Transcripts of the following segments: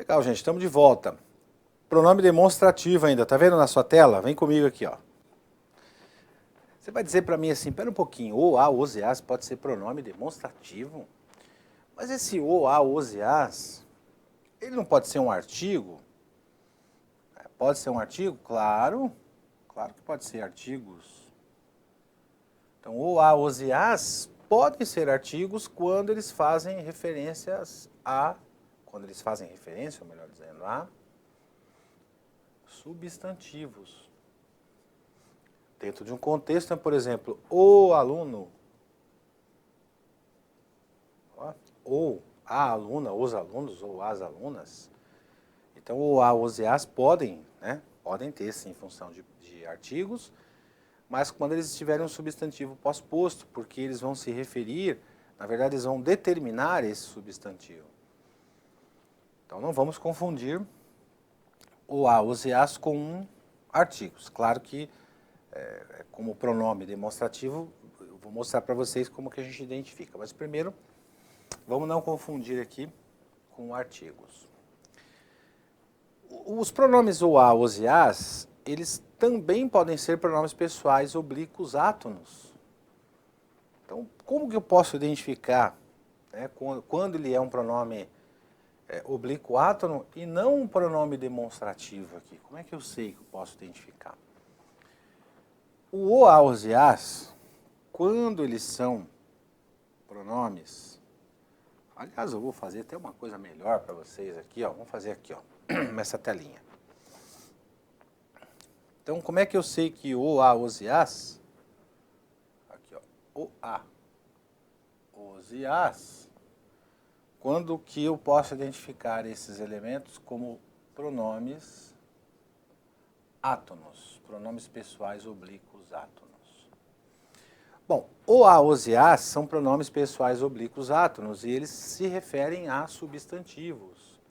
Legal, gente, estamos de volta. Pronome demonstrativo ainda, tá vendo na sua tela? Vem comigo aqui, ó. Você vai dizer para mim assim, pera um pouquinho, o, a, os e as pode ser pronome demonstrativo? Mas esse o, a, os e as, ele não pode ser um artigo? Pode ser um artigo? Claro, claro que pode ser artigos. Então, o, a, os e as podem ser artigos quando eles fazem referências a, quando eles fazem referência, ou melhor dizendo, a substantivos. Dentro de um contexto, por exemplo, o aluno, ou a aluna, os alunos, ou as alunas. Então, o a, os e as podem, né, podem ter, sim, função de artigos, mas quando eles tiverem um substantivo pós-posto, porque eles vão se referir, na verdade, eles vão determinar esse substantivo. Então, não vamos confundir o a, os e as com artigos. Claro que, como pronome demonstrativo, eu vou mostrar para vocês como que a gente identifica. Mas primeiro, vamos não confundir aqui com artigos. Os pronomes o, a, os e as, eles também podem ser pronomes pessoais oblíquos átonos. Então, como que eu posso identificar, né, quando ele é um pronome oblíquo átono e não um pronome demonstrativo aqui? Como é que eu sei que eu posso identificar? O, a, os e as, quando eles são pronomes, aliás, eu vou fazer até uma coisa melhor para vocês aqui, ó. Vamos fazer aqui, ó, nessa telinha. Então, como é que eu sei que o, a, os e as, aqui, ó, o, a, os e as, quando que eu posso identificar esses elementos como pronomes átonos, pronomes pessoais oblíquos átonos? Bom, o, a, os e as são pronomes pessoais oblíquos átonos e eles se referem a substantivos.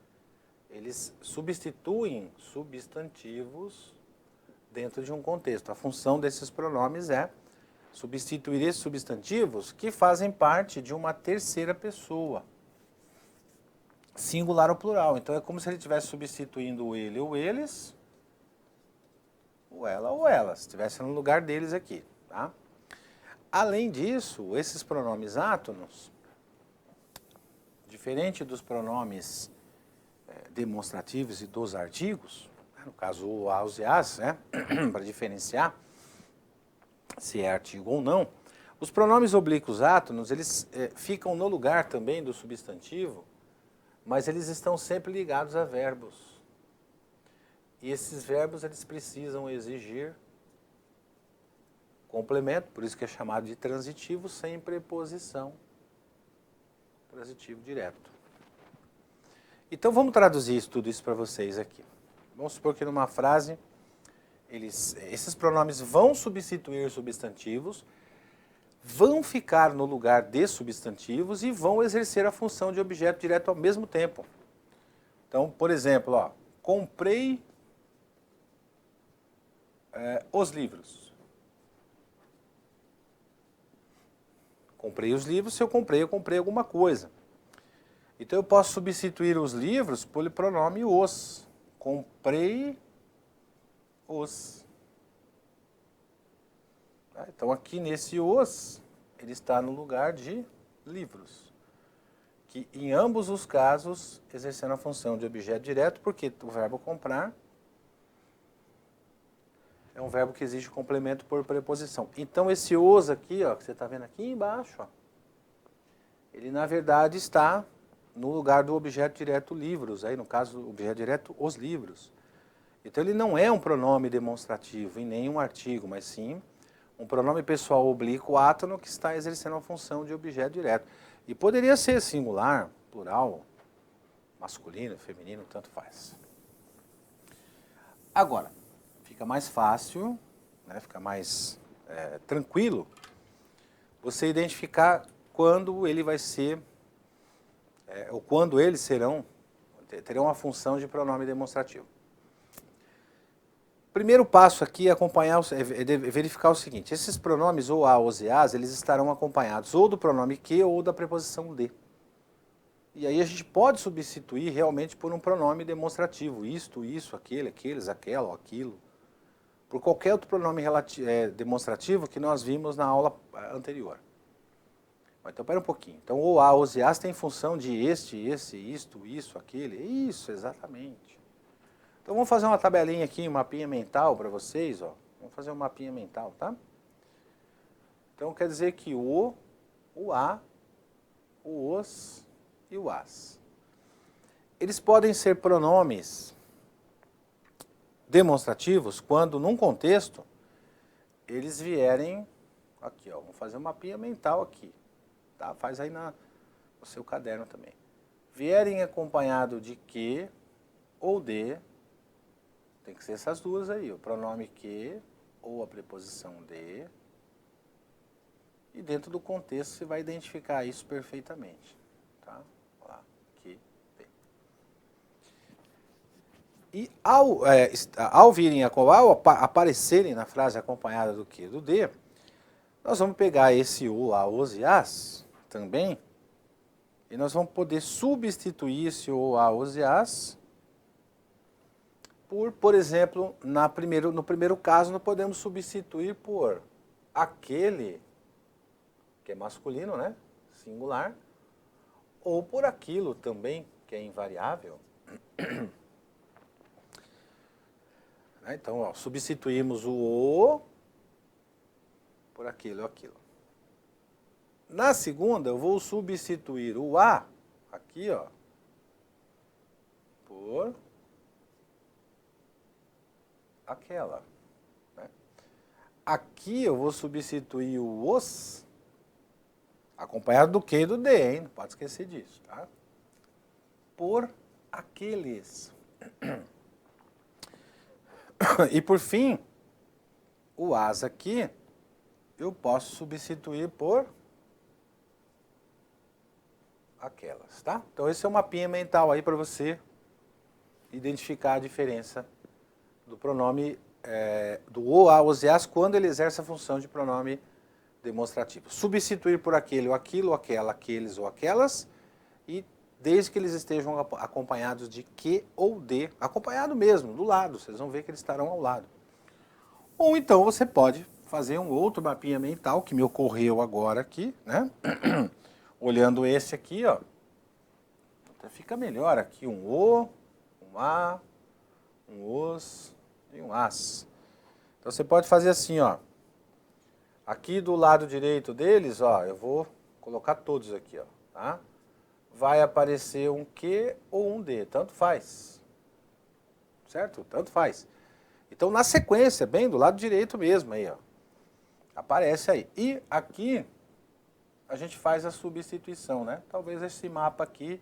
Eles substituem substantivos dentro de um contexto. A função desses pronomes é substituir esses substantivos que fazem parte de uma terceira pessoa, singular ou plural. Então é como se ele estivesse substituindo o ele ou eles, o ela ou elas, estivesse no lugar deles aqui, tá? Além disso, esses pronomes átonos, diferente dos pronomes demonstrativos e dos artigos, no caso o, a, os e as, né, para diferenciar se é artigo ou não, os pronomes oblíquos átonos, eles ficam no lugar também do substantivo, mas eles estão sempre ligados a verbos. E esses verbos, eles precisam exigir complemento, por isso que é chamado de transitivo, sem preposição. Transitivo direto. Então, vamos traduzir tudo isso para vocês aqui. Vamos supor que numa frase, esses pronomes vão substituir substantivos, vão ficar no lugar de substantivos e vão exercer a função de objeto direto ao mesmo tempo. Então, por exemplo, ó, comprei os livros. Comprei os livros, se eu comprei alguma coisa. Então eu posso substituir os livros pelo pronome os. Comprei os. Então aqui nesse os, ele está no lugar de livros. Que em ambos os casos exercendo a função de objeto direto, porque o verbo comprar é um verbo que exige complemento por preposição. Então esse os aqui, ó, que você está vendo aqui embaixo, ó, ele na verdade está no lugar do objeto direto livros, aí no caso o objeto direto os livros. Então ele não é um pronome demonstrativo em nenhum artigo, mas sim um pronome pessoal oblíquo átono que está exercendo a função de objeto direto. E poderia ser singular, plural, masculino, feminino, tanto faz. Agora, fica mais fácil, né, fica mais tranquilo você identificar quando ele vai ser, ou quando eles terão a função de pronome demonstrativo. Primeiro passo aqui é verificar o seguinte: esses pronomes ou a, os e as, eles estarão acompanhados ou do pronome que ou da preposição de. E aí a gente pode substituir realmente por um pronome demonstrativo. Isto, isso, aquele, aqueles, aquela ou aquilo. Por qualquer outro pronome demonstrativo que nós vimos na aula anterior. Então, pera um pouquinho. Então, o a, os e as tem função de este, esse, isto, isso, aquele. Isso, exatamente. Então, vamos fazer uma tabelinha aqui, um mapinha mental para vocês. Ó. Vamos fazer um mapinha mental, tá? Então, quer dizer que o a, o os e o as. Eles podem ser pronomes demonstrativos quando, num contexto, eles vierem... Aqui, ó, vamos fazer um mapinha mental aqui. Tá? Faz aí no seu caderno também. Vierem acompanhado de que ou de, tem que ser essas duas aí, o pronome que ou a preposição de, e dentro do contexto você vai identificar isso perfeitamente. Tá? Lá, que, de. E ao virem, ao aparecerem na frase acompanhada do que, do de, nós vamos pegar esse o, a, os e as também, e nós vamos poder substituir esse o, a, os e as por exemplo, no primeiro caso, nós podemos substituir por aquele, que é masculino, né? Singular, ou por aquilo também, que é invariável. Então, ó, substituímos o por aquilo ou aquilo. Na segunda, eu vou substituir o a, aqui, ó, por aquela. Né? Aqui eu vou substituir o os, acompanhado do que e do de, hein? Não pode esquecer disso, tá? Por aqueles. E por fim, o as aqui, eu posso substituir por aquelas, tá? Então esse é um mapinha mental aí para você identificar a diferença do pronome do o, a, os e as quando ele exerce a função de pronome demonstrativo. Substituir por aquele ou aquilo, aquela, aqueles ou aquelas, e desde que eles estejam acompanhados de que ou de, acompanhado mesmo, do lado, vocês vão ver que eles estarão ao lado. Ou então você pode fazer um outro mapinha mental que me ocorreu agora aqui, né? Olhando esse aqui, ó, até fica melhor aqui um o, um a, um os e um as. Então você pode fazer assim, ó. Aqui do lado direito deles, ó, eu vou colocar todos aqui, ó, tá? Vai aparecer um Q ou um D, tanto faz. Certo? Tanto faz. Então na sequência, bem do lado direito mesmo aí, ó. Aparece aí. E aqui a gente faz a substituição, né? Talvez esse mapa aqui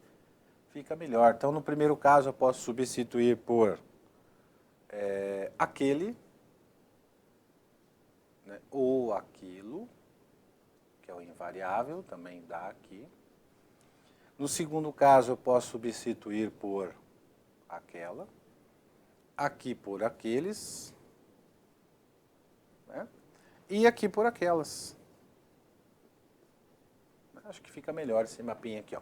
fica melhor. Então, no primeiro caso, eu posso substituir por aquele, né? Ou aquilo, que é o invariável, também dá aqui. No segundo caso, eu posso substituir por aquela, aqui por aqueles, né? E aqui por aquelas. Acho que fica melhor esse mapinha aqui, ó.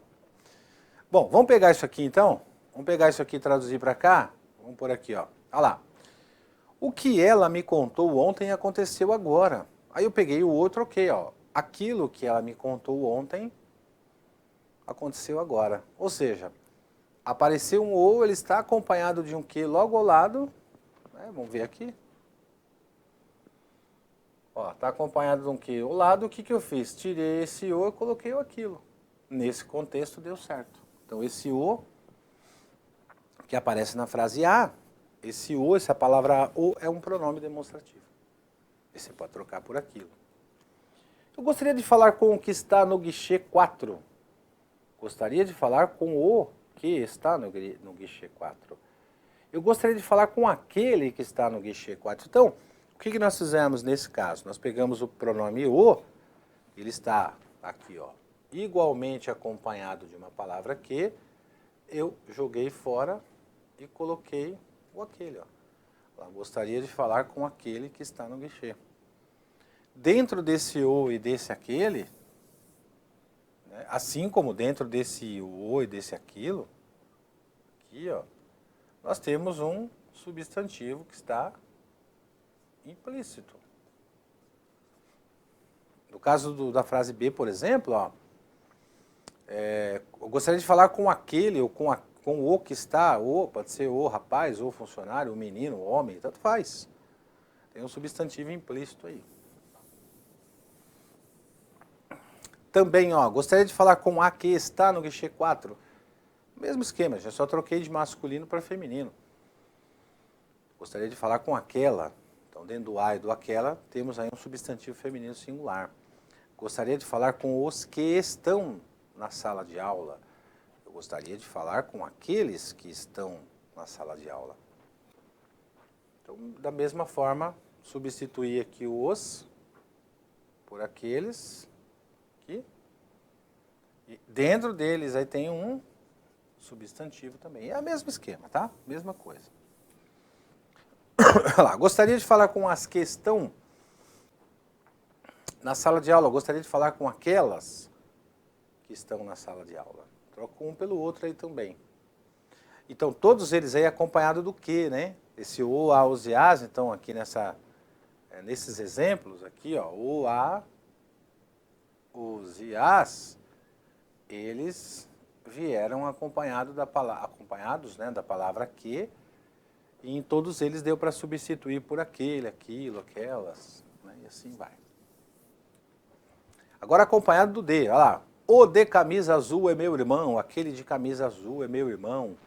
Bom, vamos pegar isso aqui então. Vamos pegar isso aqui e traduzir para cá. Vamos por aqui, ó. Olha lá. O que ela me contou ontem aconteceu agora. Aí eu peguei o outro, ok, ó. Aquilo que ela me contou ontem aconteceu agora. Ou seja, apareceu um ou, ele está acompanhado de um que logo ao lado. Né? Vamos ver aqui. Ó, está acompanhado de um que ao lado, o que que eu fiz? Tirei esse o e coloquei o aquilo. Nesse contexto deu certo. Então esse o, que aparece na frase a, esse o, essa palavra o, é um pronome demonstrativo. E você pode trocar por aquilo. Eu gostaria de falar com o que está no guichê 4. Gostaria de falar com o que está no guichê 4. Eu gostaria de falar com aquele que está no guichê 4. Então, o que nós fizemos nesse caso? Nós pegamos o pronome o, ele está aqui, ó, igualmente acompanhado de uma palavra que, eu joguei fora e coloquei o aquele, ó. Eu gostaria de falar com aquele que está no guichê. Dentro desse o e desse aquele, né? Assim como dentro desse o e desse aquilo, aqui, ó, nós temos um substantivo que está implícito. No caso da frase B, por exemplo, ó, eu gostaria de falar com aquele ou com o que está, ou pode ser o rapaz, ou funcionário, o menino, o homem, tanto faz. Tem um substantivo implícito aí. Também, ó, gostaria de falar com a que está no guichê 4. Mesmo esquema, já só troquei de masculino para feminino. Gostaria de falar com aquela. Então, dentro do a e do aquela, temos aí um substantivo feminino singular. Gostaria de falar com os que estão na sala de aula. Eu gostaria de falar com aqueles que estão na sala de aula. Então, da mesma forma, substituir aqui o os por aqueles aqui. E dentro deles aí tem um substantivo também. É o mesmo esquema, tá? Mesma coisa. Olha lá, gostaria de falar com as que estão na sala de aula. Gostaria de falar com aquelas que estão na sala de aula. Troco um pelo outro aí também. Então, todos eles aí acompanhados do que, né? Esse o, a, os e as, então aqui nesses exemplos aqui, ó, o, a, os e as, eles vieram acompanhados da palavra que, e em todos eles deu para substituir por aquele, aquilo, aquelas, né? E assim vai. Agora acompanhado do de, olha lá. O de camisa azul é meu irmão, aquele de camisa azul é meu irmão.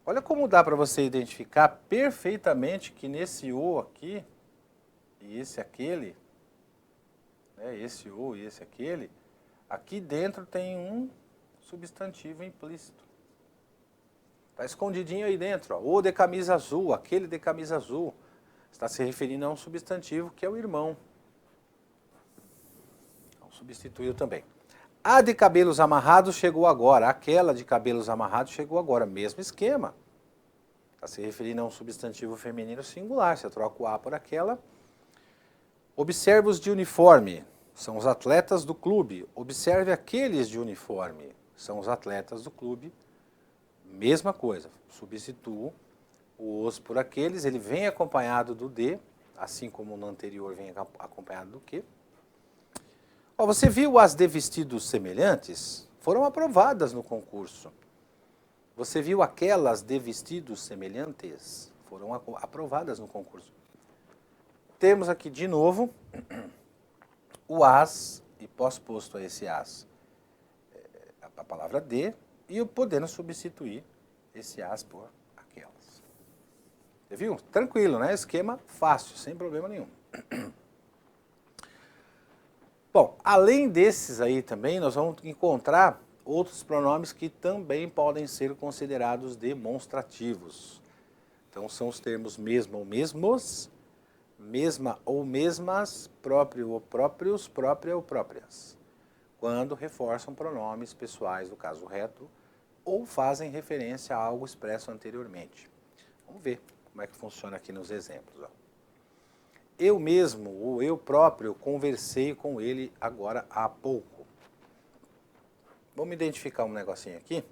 Olha como dá para você identificar perfeitamente que nesse o aqui, e esse aquele, né, esse o e esse aquele, aqui dentro tem um substantivo implícito. Está escondidinho aí dentro, ó. O de camisa azul, aquele de camisa azul. Está se referindo a um substantivo que é o irmão. Então, substituiu também. A de cabelos amarrados chegou agora. Aquela de cabelos amarrados chegou agora. Mesmo esquema. Está se referindo a um substantivo feminino singular. Você troca o a por aquela. Observe os de uniforme. São os atletas do clube. Observe aqueles de uniforme. São os atletas do clube. Mesma coisa. Substituo o os por aqueles. Ele vem acompanhado do de, assim como no anterior vem acompanhado do que. Ó, você viu as de vestidos semelhantes? Foram aprovadas no concurso. Você viu aquelas de vestidos semelhantes? Foram aprovadas no concurso. Temos aqui de novo o as, e pós-posto a esse as, a palavra de, e podendo substituir esse as por aquelas. Você viu? Tranquilo, né? Esquema fácil, sem problema nenhum. Bom, além desses aí também, nós vamos encontrar outros pronomes que também podem ser considerados demonstrativos. Então, são os termos mesmo ou mesmos, mesma ou mesmas, próprio ou próprios, própria ou próprias, quando reforçam pronomes pessoais do caso reto ou fazem referência a algo expresso anteriormente. Vamos ver como é que funciona aqui nos exemplos. Ó. Eu mesmo, ou eu próprio, conversei com ele agora há pouco. Vamos identificar um negocinho aqui.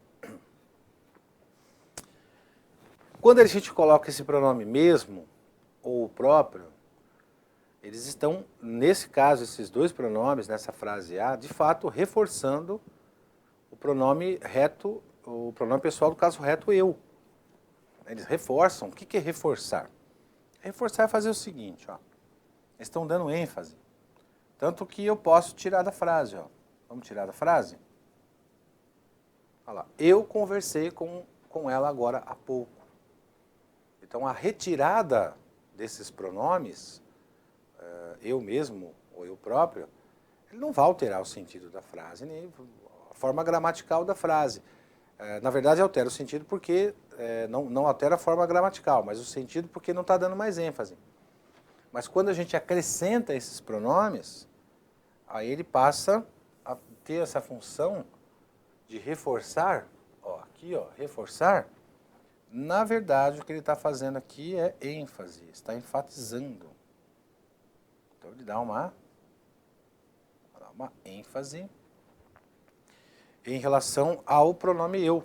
Quando a gente coloca esse pronome mesmo, ou próprio, eles estão, nesse caso, esses dois pronomes, nessa frase A, de fato, reforçando o pronome reto, o pronome pessoal do caso reto, eu. Eles reforçam. O que é reforçar? Reforçar é fazer o seguinte, ó. Eles estão dando ênfase. Tanto que eu posso tirar da frase, ó. Vamos tirar da frase? Olha lá. Eu conversei com ela agora há pouco. Então, a retirada desses pronomes, eu mesmo ou eu próprio, ele não vai alterar o sentido da frase, nem a forma gramatical da frase. Na verdade, altera o sentido porque não altera a forma gramatical, mas o sentido porque não está dando mais ênfase. Mas quando a gente acrescenta esses pronomes, aí ele passa a ter essa função de reforçar, ó, aqui, ó, reforçar. Na verdade, o que ele está fazendo aqui é ênfase, está enfatizando. Então ele dá uma ênfase em relação ao pronome eu.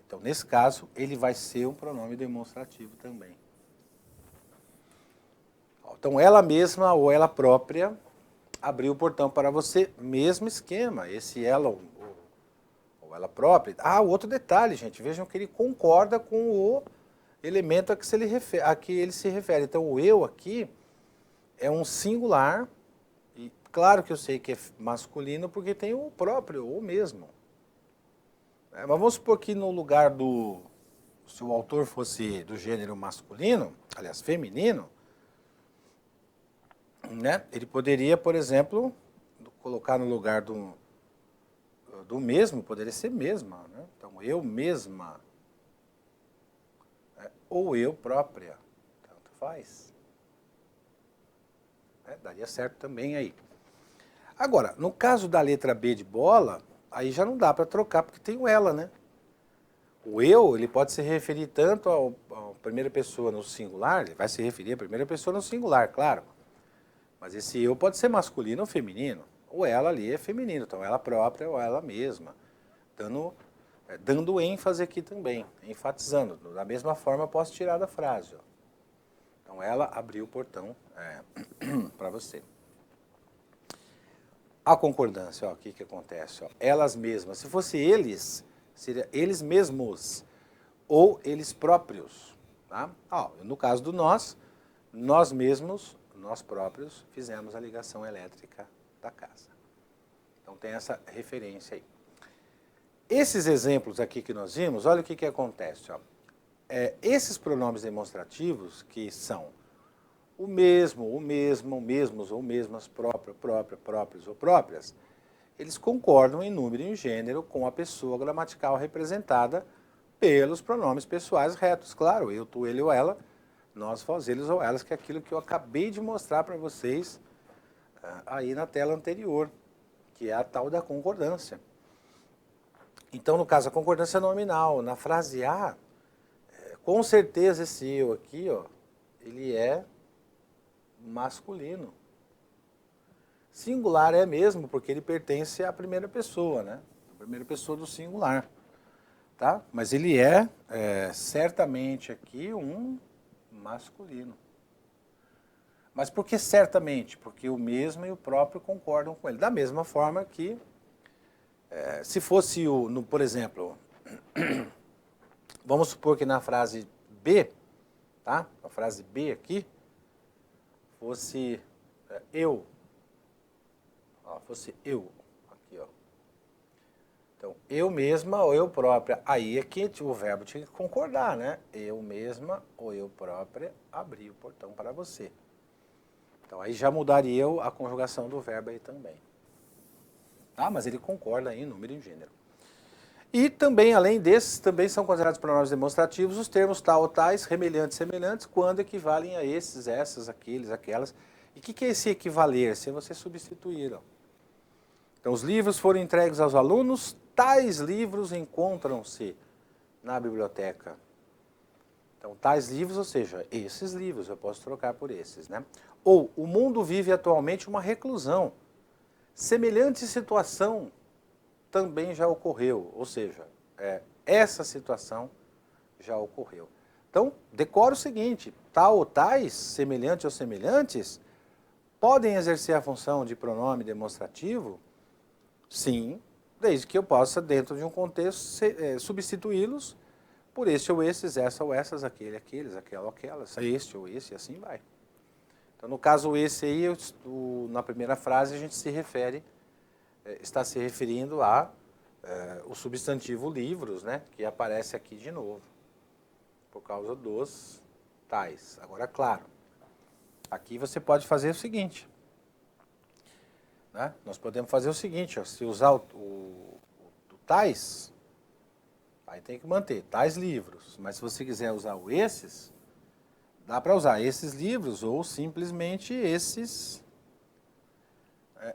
Então, nesse caso, ele vai ser um pronome demonstrativo também. Então, ela mesma ou ela própria abriu o portão para você, mesmo esquema, esse ela ou ela própria. Ah, o outro detalhe, gente, vejam que ele concorda com o elemento a que ele se refere. Então, o eu aqui é um singular, e claro que eu sei que é masculino porque tem o próprio, ou mesmo. Mas vamos supor que no lugar se o autor fosse do gênero masculino, aliás, feminino, né, ele poderia, por exemplo, colocar no lugar do mesmo, poderia ser mesma. Né? Então, eu mesma, ou eu própria, tanto faz. Daria certo também aí. Agora, no caso da letra B de bola, aí já não dá para trocar, porque tem o ela, né? O eu, ele pode se referir tanto à primeira pessoa no singular, ele vai se referir à primeira pessoa no singular, claro. Mas esse eu pode ser masculino ou feminino. O ela ali é feminino, então ela própria ou ela mesma. Dando ênfase aqui também, enfatizando. Da mesma forma, eu posso tirar da frase. Ó. Então, ela abriu o portão para você. A concordância, ó, o que acontece? Ó, elas mesmas. Se fosse eles, seria eles mesmos ou eles próprios. Tá? Ó, no caso do nós mesmos, nós próprios, fizemos a ligação elétrica da casa. Então, tem essa referência aí. Esses exemplos aqui que nós vimos, olha o que acontece. Ó. Esses pronomes demonstrativos, que são o mesmo, mesmos ou mesmas, próprio, própria, próprios ou próprias, eles concordam em número e em gênero com a pessoa gramatical representada pelos pronomes pessoais retos. Claro, eu, tu, ele ou ela, nós, vós, eles ou elas, que é aquilo que eu acabei de mostrar para vocês aí na tela anterior, que é a tal da concordância. Então, no caso, a concordância nominal. Na frase A, com certeza esse eu aqui, ó, ele é masculino. Singular é mesmo, porque ele pertence à primeira pessoa, né? A primeira pessoa do singular. Tá? Mas ele é certamente aqui um masculino. Mas por que certamente? Porque o mesmo e o próprio concordam com ele. Da mesma forma que se fosse, por exemplo, vamos supor que na frase B, tá? A frase B aqui, fosse eu. Ó, fosse eu, aqui, ó. Então, eu mesma ou eu própria. Aí é que o verbo tinha que concordar, né? Eu mesma ou eu própria abri o portão para você. Então, aí já mudaria a conjugação do verbo aí também. Tá? Mas ele concorda aí em número e em gênero. E também, além desses, também são considerados pronomes demonstrativos os termos tal ou tais, semelhantes, semelhantes, quando equivalem a esses, essas, aqueles, aquelas. E o que é esse equivaler? Se você substituir. Ó. Então, os livros foram entregues aos alunos, tais livros encontram-se na biblioteca. Então, tais livros, ou seja, esses livros, eu posso trocar por esses, né? Ou, o mundo vive atualmente uma reclusão. Semelhante situação também já ocorreu, ou seja, essa situação já ocorreu. Então, decora o seguinte, tal ou tais, semelhante ou semelhantes, podem exercer a função de pronome demonstrativo? Sim, desde que eu possa, dentro de um contexto, substituí-los por este ou esses, essa ou essas, aquele, aqueles, aquela ou aquelas, este ou esse, e assim vai. Então, no caso esse aí, na primeira frase, a gente se refere, está se referindo a o substantivo livros, né, que aparece aqui de novo, por causa dos tais. Agora, claro, aqui você pode fazer o seguinte, né, nós podemos fazer o seguinte, ó, se usar o tais, aí tem que manter, tais livros, mas se você quiser usar o esses, dá para usar esses livros ou simplesmente esses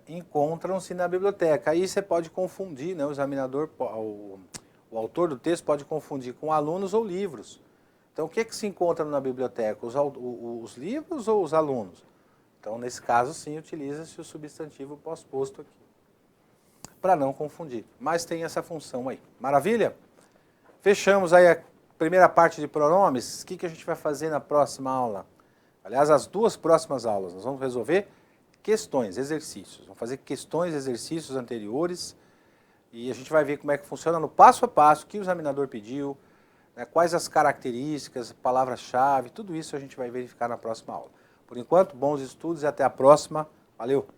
encontram-se na biblioteca. Aí você pode confundir, né, o examinador, o autor do texto pode confundir com alunos ou livros. Então, o que se encontra na biblioteca? Os livros ou os alunos? Então, nesse caso, sim, utiliza-se o substantivo pós-posto aqui. para não confundir. Mas tem essa função aí. Maravilha? Fechamos aí a primeira parte de pronomes. O que a gente vai fazer na próxima aula? Aliás, as duas próximas aulas, nós vamos resolver questões, exercícios. Vamos fazer questões, exercícios anteriores e a gente vai ver como é que funciona no passo a passo, o que o examinador pediu, né, quais as características, palavras-chave, tudo isso a gente vai verificar na próxima aula. Por enquanto, bons estudos e até a próxima. Valeu!